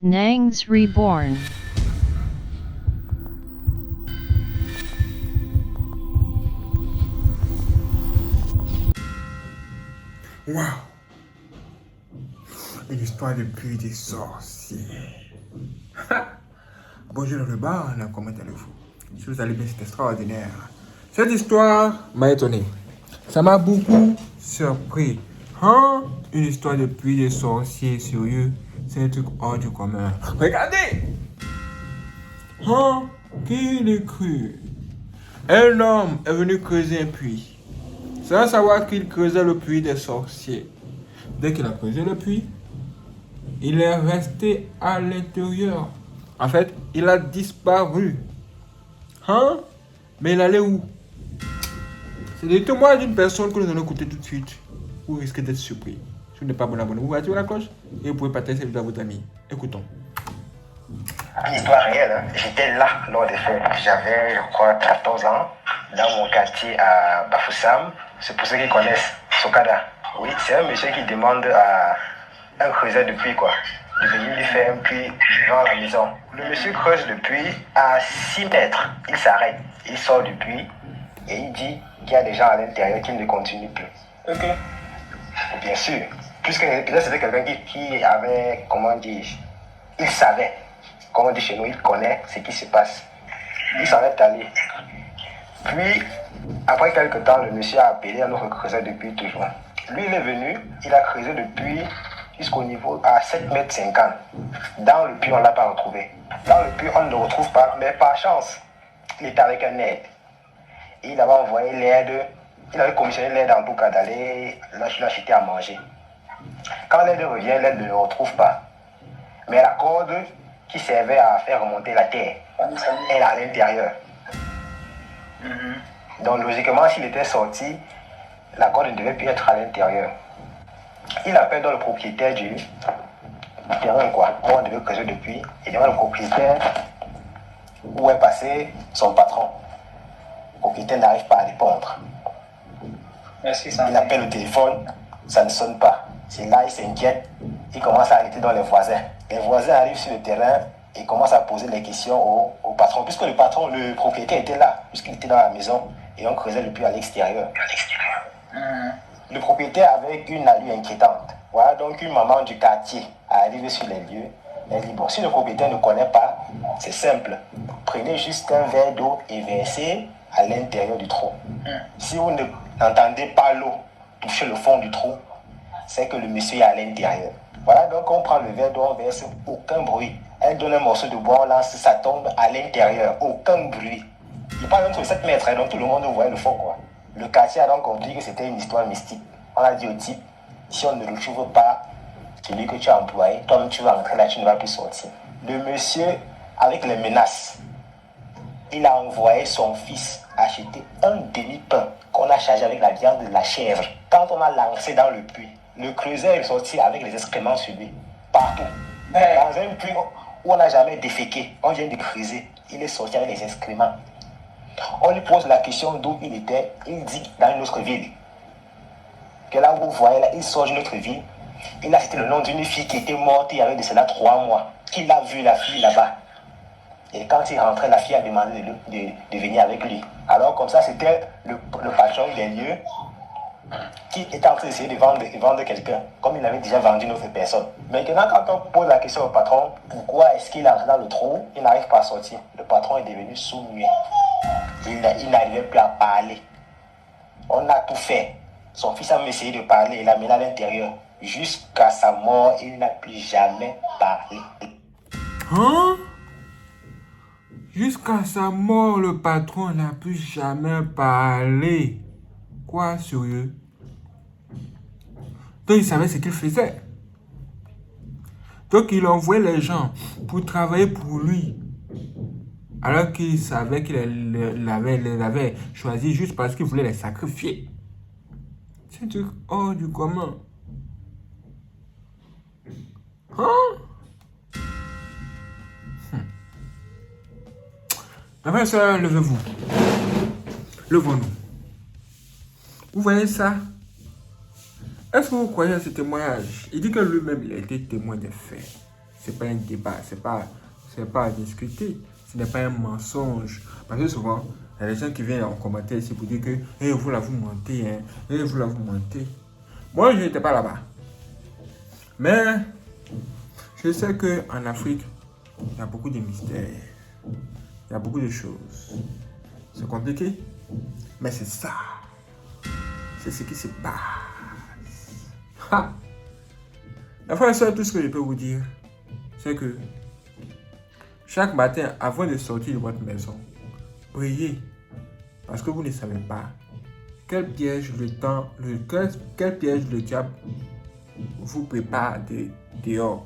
Nangs Reborn. Waouh! Une histoire de pluie des sorciers. Bonjour dans le bar, comment allez-vous? Si vous allez bien, c'est extraordinaire. Cette histoire m'a étonné. Ça m'a beaucoup surpris. Hein? Une histoire de pluie des sorciers, sérieux? C'est un truc hors du commun. Regardez! Hein? Qui l'eût cru? Un homme est venu creuser un puits, sans savoir qu'il creusait le puits des sorciers. Dès qu'il a creusé le puits, il est resté à l'intérieur. En fait, il a disparu. Hein? Mais il allait où? C'est le témoignage d'une personne que nous allons écouter tout de suite. Vous risquez d'être surpris. Si vous n'êtes pas bon, abonnez-vous, activez la cloche et vous pouvez partager cette vidéo à vos amis. Écoutons. Une histoire réelle, hein. J'étais là lors des faits. J'avais, je crois, 14 ans, dans mon quartier à Bafoussam. C'est pour ceux qui connaissent Sokada. Oui, c'est un monsieur qui demande à un creuseur de puits, quoi, de venir lui faire un puits dans la maison. Le monsieur creuse le puits à 6 mètres. Il s'arrête, il sort du puits et il dit qu'il y a des gens à l'intérieur qui ne continuent plus. Ok. Bien sûr, puisque peut-être c'était quelqu'un qui avait, comment dire, il savait. Comme on dit chez nous, il connaît ce qui se passe. Il s'en est allé. Puis, après quelques temps, le monsieur a appelé un autre creuseur de puits toujours. Lui, il est venu, il a creusé le puits jusqu'au niveau à 7,50 m. Dans le puits, on ne l'a pas retrouvé. Dans le puits, on ne le retrouve pas, mais par chance, il était avec un aide. Il avait envoyé l'aide, il avait commissionné l'aide en tout cas d'aller l'acheter à manger. Quand l'aide revient, l'aide ne le retrouve pas. Mais la corde qui servait à faire remonter la terre, elle est à l'intérieur. Donc logiquement, s'il était sorti, la corde ne devait plus être à l'intérieur. Il appelle dans le propriétaire du terrain, quoi, où on devait creuser depuis, et demande le propriétaire où est passé son patron. Le propriétaire n'arrive pas à répondre. Il appelle le téléphone, ça ne sonne pas. C'est là, il s'inquiète, il commence à arrêter dans les voisins. Les voisins arrivent sur le terrain et commencent à poser des questions au patron, puisque le propriétaire était là, puisqu'il était dans la maison, et on creusait le puits à l'extérieur. Le propriétaire avait une allure inquiétante. Voilà donc une maman du quartier arrive sur les lieux. Elle dit, bon, si le propriétaire ne connaît pas, c'est simple. Prenez juste un verre d'eau et versez à l'intérieur du trou. Si vous n'entendez pas l'eau toucher le fond du trou, c'est que le monsieur est à l'intérieur. Voilà, donc on prend le verre d'eau, on verse, aucun bruit. Elle donne un morceau de bois, on lance, ça tombe à l'intérieur, aucun bruit. Il parle entre 7 mètres, donc tout le monde voyait le fond, quoi. Le quartier a donc compris que c'était une histoire mystique. On a dit au type, si on ne retrouve pas celui que tu as employé, toi-même tu vas rentrer là, tu ne vas plus sortir. Le monsieur, avec les menaces, il a envoyé son fils acheter un demi-pain qu'on a chargé avec la viande de la chèvre. Quand on a lancé dans le puits, le creuseur est sorti avec les excréments sur lui, partout. Dans un puits où on n'a jamais déféqué, on vient de creuser, il est sorti avec les excréments. On lui pose la question d'où il était, il dit dans une autre ville. Que là où vous voyez, là, il sort d'une autre ville, il a cité le nom d'une fille qui était morte il y avait de cela 3 mois, qu'il a vu la fille là-bas. Et quand il rentrait, la fille a demandé de venir avec lui. Alors comme ça, c'était le patron des lieux qui était en train d'essayer de vendre quelqu'un, comme il avait déjà vendu une autre personne. Maintenant, quand on pose la question au patron, pourquoi est-ce qu'il est entré dans le trou, il n'arrive pas à sortir. Le patron est devenu sourd-muet. Il n'arrivait plus à parler. On a tout fait. Son fils a même essayé de parler, il l'a mis à l'intérieur. Jusqu'à sa mort, il n'a plus jamais parlé. Hein? Jusqu'à sa mort, le patron n'a plus jamais parlé. Quoi, sérieux? Donc il savait ce qu'il faisait. Donc il envoyait les gens pour travailler pour lui. Alors qu'il savait qu'il les avait choisis juste parce qu'il voulait les sacrifier. C'est un truc hors du commun. Hein? Après ça, levez-vous. Levons-nous. Vous voyez ça? Est-ce que vous croyez à ce témoignage? Il dit que lui-même, il a été témoin des faits. c'est pas un débat, c'est pas à discuter, ce n'est pas un mensonge. Parce que souvent, il y a des gens qui viennent en commentaire ici pour dire que vous là, vous mentez, hein, vous là, vous mentez. Moi, je n'étais pas là-bas. Mais je sais qu'en Afrique, il y a beaucoup de mystères. Il y a beaucoup de choses. C'est compliqué, mais c'est ça. C'est ce qui se passe. Ha! La fois seule, tout ce que je peux vous dire, c'est que chaque matin, avant de sortir de votre maison, priez. Parce que vous ne savez pas quel piège quel piège le diable vous prépare dehors.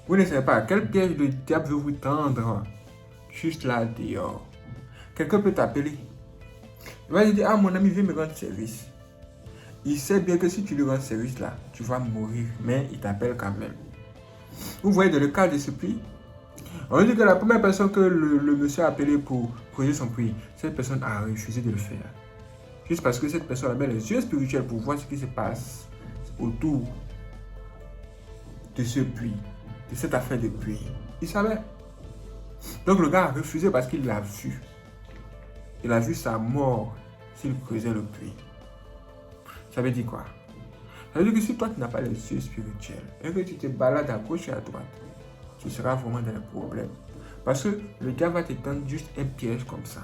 Vous ne savez pas quel piège le diable veut vous tendre juste là dehors. Quelqu'un peut t'appeler. Il va te dire, ah mon ami, viens me rendre service. Il sait bien que si tu lui rends service là, tu vas mourir, mais il t'appelle quand même. Vous voyez, dans le cas de ce prix, on dit que la première personne que le monsieur a appelé pour poser son prix, cette personne a refusé de le faire. Juste parce que cette personne avait les yeux spirituels pour voir ce qui se passe autour de ce puits, de cette affaire de puits. Il savait. Donc le gars a refusé parce qu'il l'a vu. Il a vu sa mort s'il creusait le puits. Ça veut dire quoi? Ça veut dire que si toi tu n'as pas les yeux spirituels et que tu te balades à gauche et à droite, tu seras vraiment dans les problèmes. Parce que le gars va te tendre juste un piège comme ça.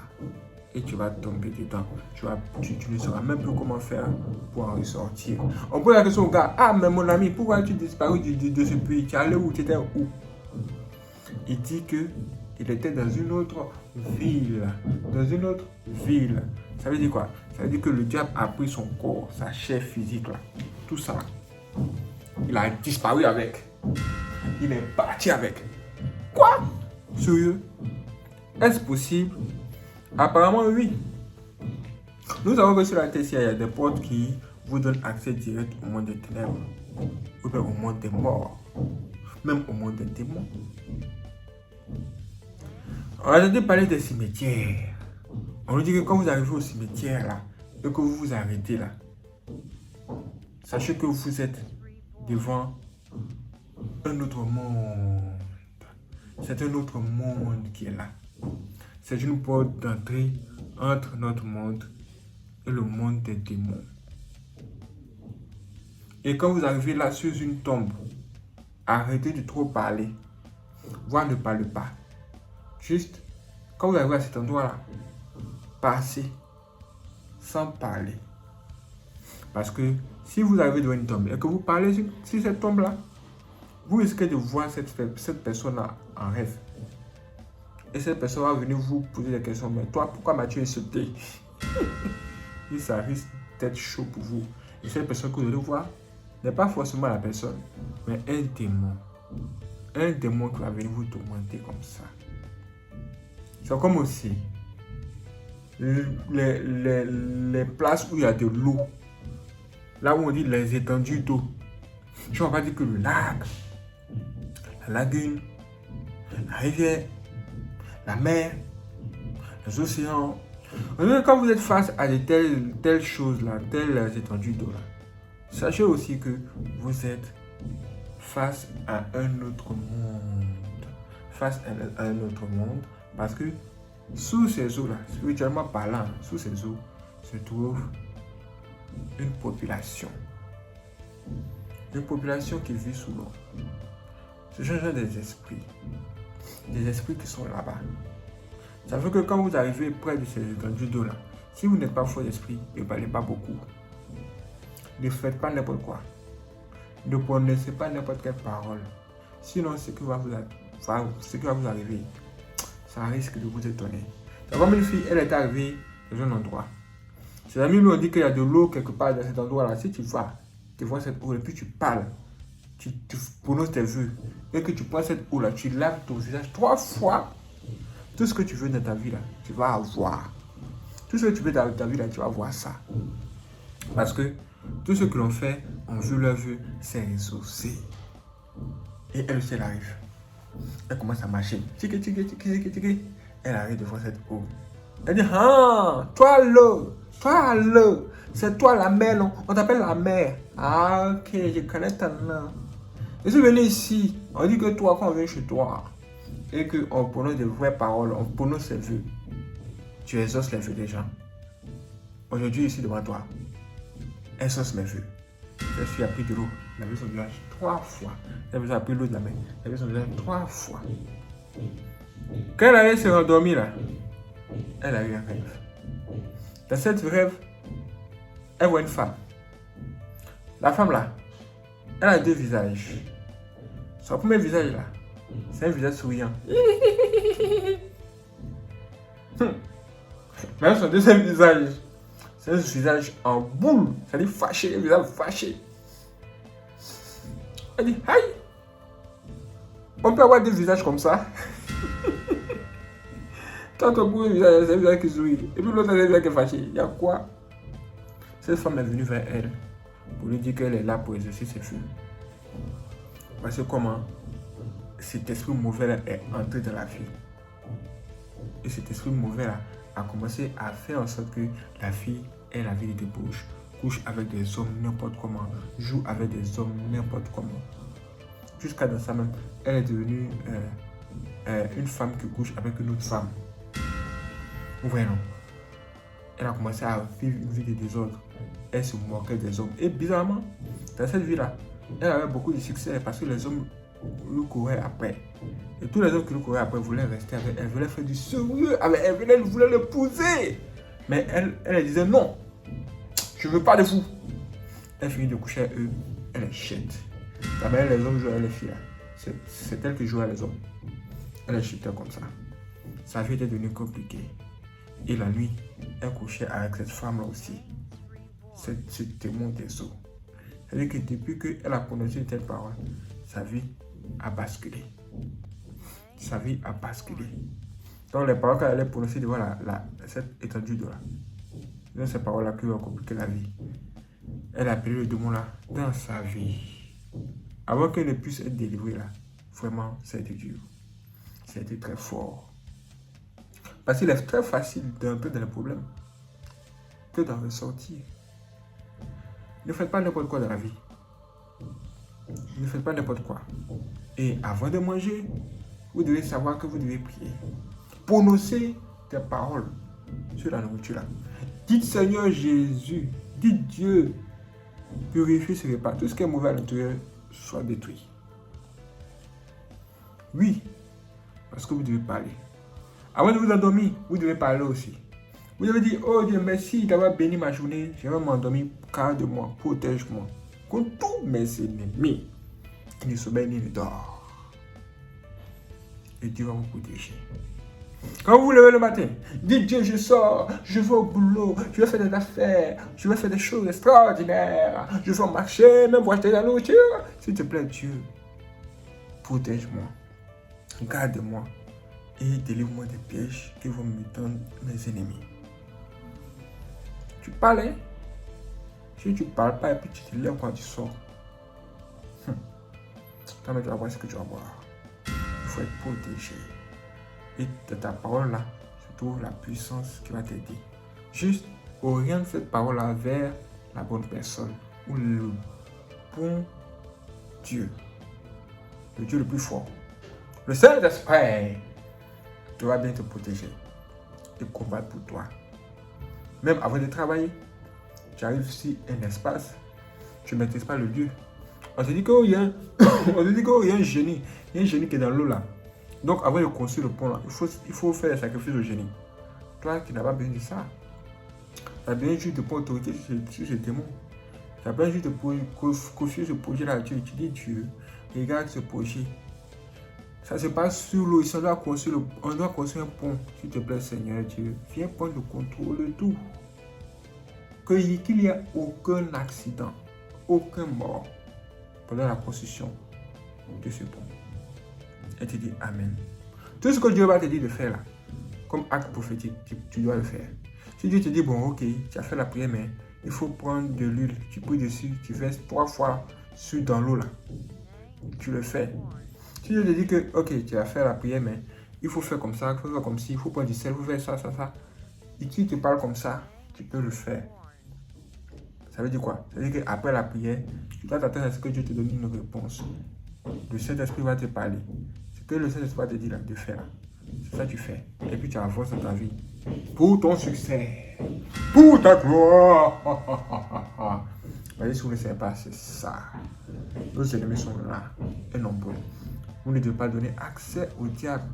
Et tu vas tomber dedans. Tu ne sauras même plus comment faire pour en ressortir. On pose la question au gars, ah mais mon ami, pourquoi as-tu disparu de ce puits? Tu es allé où? Tu étais où? Il dit que il était dans une autre ville. Dans une autre ville. Ça veut dire quoi? Ça veut dire que le diable a pris son corps, sa chair physique là. Tout ça. Il a disparu avec. Il est parti avec. Quoi? Sérieux? Est-ce possible? Apparemment oui. Nous avons que sur la terre, il y a des portes qui vous donnent accès direct au monde des ténèbres. Ou bien au monde des morts. Même au monde des démons. On a entendu parler des cimetières. On nous dit que quand vous arrivez au cimetière là, et que vous vous arrêtez là, sachez que vous êtes devant un autre monde. C'est un autre monde qui est là. C'est une porte d'entrée entre notre monde et le monde des démons. Et quand vous arrivez là sur une tombe, arrêtez de trop parler. Voire ne parlez pas. Juste, quand vous arrivez à cet endroit-là, passez sans parler. Parce que si vous arrivez devant une tombe et que vous parlez sur cette tombe-là, vous risquez de voir cette personne-là en rêve. Et cette personne va venir vous poser des questions. Mais toi, pourquoi m'as-tu insulté? Et ça risque d'être chaud pour vous. Et cette personne que vous allez voir n'est pas forcément la personne, mais un démon. Un démon qui va venir vous tourmenter comme ça. C'est comme aussi les places où il y a de l'eau. Là où on dit les étendues d'eau. Je ne vais pas dire que le lac, la lagune, la rivière, la mer, les océans. Quand vous êtes face à de telles choses-là, telles étendues d'eau-là, sachez aussi que vous êtes face à un autre monde. Face à un autre monde. Parce que sous ces eaux-là, spirituellement parlant, sous ces eaux, se trouve une population. Une population qui vit sous l'eau. Ce sont des esprits. Des esprits qui sont là-bas. Ça veut que quand vous arrivez près de ces étendues d'eau-là, si vous n'êtes pas fort d'esprit, ne parlez pas beaucoup. Ne faites pas n'importe quoi. Ne prononcez pas n'importe quelle parole. Sinon, ce qui va vous arriver, ça risque de vous étonner. C'est comme une fille, elle est arrivée dans un endroit. Ses amis lui ont dit qu'il y a de l'eau quelque part dans cet endroit-là. Si tu vas, tu vois cette eau et puis tu parles, tu prononces tes vœux, et que tu prends cette eau-là, tu laves ton visage 3 fois, tout ce que tu veux dans ta vie là, tu vas avoir. Tout ce que tu veux dans ta vie là, tu vas avoir ça. Parce que tous ceux que l'on fait ont vu leur vœu, c'est exaucé. Et elle aussi, elle arrive. Elle commence à marcher. Tiki, tiki, tiki, tiki, tiki. Elle arrive devant cette eau. Elle dit, ah, toi l'eau, c'est toi la mère, non? On t'appelle la mère. Ah, ok, je connais ton nom. Je suis venu ici, on dit que toi, quand on vient chez toi, et qu'on prononce des vraies paroles, on prononce les vœux, tu exauces les vœux des gens. Aujourd'hui, ici devant toi, exauce mes vœux. Je suis appris de l'eau, laver son visage 3 fois. Je suis appris l'eau de la main, laver son visage 3 fois. Quand elle allait se rendormir là, elle a eu un rêve. Dans cette rêve, elle voit une femme. La femme là, elle a 2 visages. Son premier visage là, c'est un visage souriant. Même son deuxième visage, c'est un visage en boule. Ça dit fâché, un visage fâché. Elle dit, aïe, on peut avoir 2 visages comme ça. Toi, ton premier visage, c'est un visage qui sourit. Et puis l'autre, c'est un visage qui est fâché. Il y a quoi? Cette femme est venue vers elle pour lui dire qu'elle est là pour exercer ses feux. Voici comment cet esprit mauvais là est entré dans la fille. Et cet esprit mauvais là a commencé à faire en sorte que la fille ait la vie de débauche, couche avec des hommes n'importe comment, joue avec des hommes n'importe comment. Jusqu'à dans ça même, elle est devenue une femme qui couche avec une autre femme. Vous voyez non? Elle a commencé à vivre une vie de désordre. Elle se moquait des hommes. Et bizarrement, dans cette vie-là, elle avait beaucoup de succès parce que les hommes lui couraient après. Et tous les hommes qui lui couraient après voulaient rester avec elle, voulaient faire du sérieux avec elle, elle voulait l'épouser. Mais elle disait non, je ne veux pas de vous. Elle finit de coucher avec eux, elle est chète. D'abord, les hommes jouaient avec les filles. C'est elle qui jouait avec les hommes. Elle est chète comme ça. Sa vie était devenue compliquée. Et la nuit, elle couchait avec cette femme-là aussi. Ce témoin des eaux. C'est-à-dire que depuis qu'elle a prononcé une telle parole, sa vie a basculé. Sa vie a basculé. Donc les paroles qu'elle allait prononcer devant cette étendue d'eau là, donc ces paroles-là qui ont compliqué la vie, elle a appelé le démon là dans sa vie. Avant qu'elle ne puisse être délivrée là, vraiment, ça a été dur. Ça a été très fort. Parce qu'il est très facile d'entrer dans les problèmes que d'en ressortir. Ne faites pas n'importe quoi dans la vie. Ne faites pas n'importe quoi. Et avant de manger, vous devez savoir que vous devez prier. Prononcez des paroles sur la nourriture là. Dites Seigneur Jésus, dites Dieu, purifiez ce repas. Tout ce qui est mauvais à l'intérieur soit détruit. Oui, parce que vous devez parler. Avant de vous endormir, vous devez parler aussi. Vous devez dire, oh Dieu, merci d'avoir béni ma journée. Je vais m'endormir, garde-moi, protège-moi contre tous mes ennemis qui ne sommeillent ni ne dorment. Et Dieu va vous protéger. Quand vous vous levez le matin, dites Dieu, je sors, je vais au boulot, je vais faire des affaires, je vais faire des choses extraordinaires, je vais marcher, même pour acheter de la nourriture. S'il te plaît, Dieu, protège-moi, garde-moi et délivre-moi des pièges qui vont me tendre mes ennemis. Tu parles, hein? Si tu ne parles pas et puis tu te lèves quand tu sors, tu vas voir ce que tu vas voir. Il faut être protégé. Et de ta parole là, se trouve la puissance qui va t'aider. Juste oriente cette parole là vers la bonne personne ou le bon Dieu. Le Dieu le plus fort. Le Saint-Esprit tu vas bien te protéger et combattre pour toi. Même avant de travailler, tu arrives sur un espace, tu ne maîtrises pas le lieu. On te dit qu'il y a un génie. Il y a un génie qui est dans l'eau là. Donc avant de construire le pont là, il faut faire des sacrifices au génie. Toi qui n'as pas besoin de ça, tu as besoin juste de prendre autorité sur ce démon. Tu as besoin juste de confier ce projet là à Dieu. Tu dis Dieu, regarde ce projet. Ça se passe sur l'eau, on doit construire un pont. S'il te plaît, Seigneur Dieu, viens prendre le contrôle de tout. Qu'il n'y ait aucun accident, aucun mort pendant la construction de ce pont. Et tu dis Amen. Tout ce que Dieu va te dire de faire là, comme acte prophétique, tu dois le faire. Si Dieu te dit, bon, ok, tu as fait la prière, mais il faut prendre de l'huile, tu pries dessus, tu verses 3 fois dans l'eau là. Tu le fais. Si Dieu te dit que, ok, tu vas faire la prière, mais il faut faire comme ça, il faut faire comme ci, il faut prendre du sel, il faut faire ça. Et qui te parle comme ça, tu peux le faire. Ça veut dire quoi? Ça veut dire qu'après la prière, tu dois t'attendre à ce que Dieu te donne une réponse. Le Saint-Esprit va te parler. Ce que le Saint-Esprit va te dire de faire, c'est ça que tu fais. Et puis tu avances dans ta vie. Pour ton succès. Pour ta gloire. Voyez, si vous ne savez pas, c'est ça. Nos ennemis sont là et nombreux. Vous ne devez pas donner accès au diable.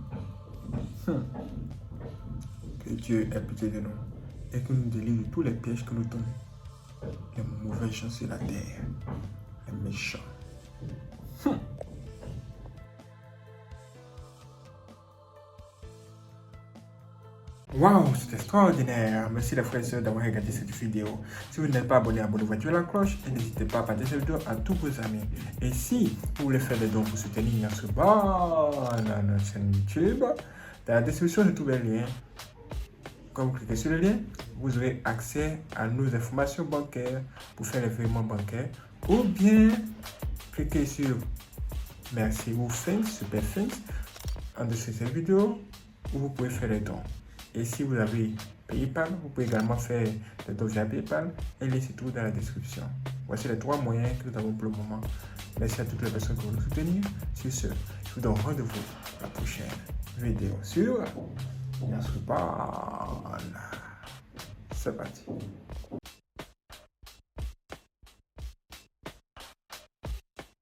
Que Dieu ait pitié de nous et que nous délivre de tous les pièges que nous tombons. Les mauvais gens sur la terre. Les méchants. Waouh, c'est extraordinaire. Merci les frères et sœurs d'avoir regardé cette vidéo. Si vous n'êtes pas abonné, abonnez-vous à la cloche et n'hésitez pas à partager cette vidéo à tous vos amis. Et si vous voulez faire des dons pour soutenir notre chaîne YouTube, dans la description, je trouve un lien. Quand vous cliquez sur le lien, vous aurez accès à nos informations bancaires pour faire les virements bancaires. Ou bien, cliquez sur Merci ou Thanks, Super Thanks, en dessous de cette vidéo, où vous pouvez faire les dons. Et si vous avez PayPal, vous pouvez également faire des dons via PayPal. Et le lien se trouve dans la description. Voici les 3 moyens que nous avons pour le moment. Merci à toutes les personnes qui vont nous soutenir. Sur ce, je vous donne rendez-vous à la prochaine vidéo sur Yansruban. C'est parti.